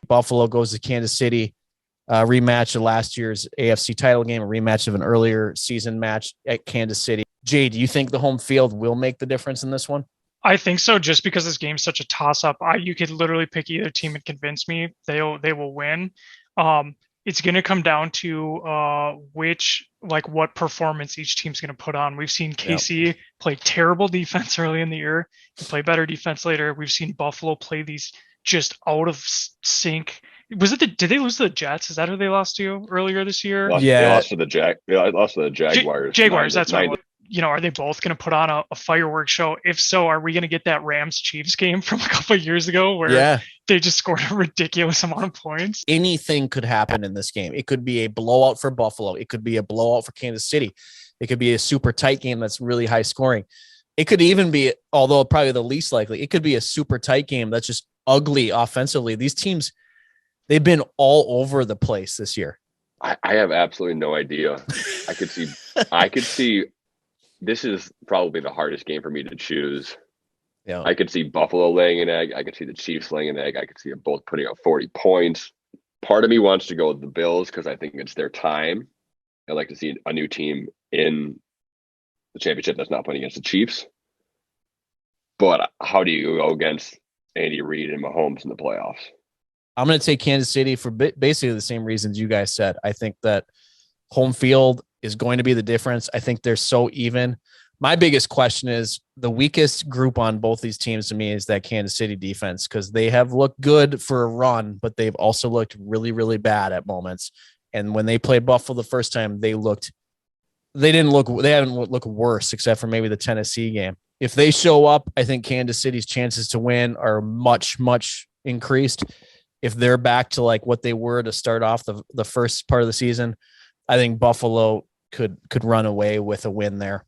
Buffalo goes to Kansas City, rematch of last year's AFC title game, a rematch of an earlier season match at Kansas City. Jay, do you think the home field will make the difference in this one? I think so, just because this game's such a toss-up. You could literally pick either team and convince me they will win. It's going to come down to what performance each team's going to put on. We've seen KC play terrible defense early in the year and play better defense later. We've seen Buffalo play these just out of sync. Did they lose to the Jets? Is that who they lost to earlier this year? Yeah. They lost to the Jaguars. Jaguars, that's right. Are they both going to put on a fireworks show? If so, are we going to get that Rams-Chiefs game from a couple of years ago where they just scored a ridiculous amount of points? Anything could happen in this game. It could be a blowout for Buffalo. It could be a blowout for Kansas City. It could be a super tight game that's really high scoring. It could even be, although probably the least likely, it could be a super tight game that's just ugly offensively. These teams, they've been all over the place this year. I have absolutely no idea. I could see this is probably the hardest game for me to choose. Yeah. I could see Buffalo laying an egg. I could see the Chiefs laying an egg. I could see them both putting up 40 points. Part of me wants to go with the Bills because I think it's their time. I'd like to see a new team in the championship that's not playing against the Chiefs. But how do you go against Andy Reid and Mahomes in the playoffs? I'm going to take Kansas City for basically the same reasons you guys said. I think that home field is going to be the difference. I think they're so even. My biggest question is the weakest group on both these teams to me is that Kansas City defense, because they have looked good for a run, but they've also looked really, really bad at moments. And when they played Buffalo the first time, they haven't looked worse except for maybe the Tennessee game. If they show up, I think Kansas City's chances to win are much, much increased. If they're back to like what they were to start off the first part of the season, I think Buffalo could run away with a win there.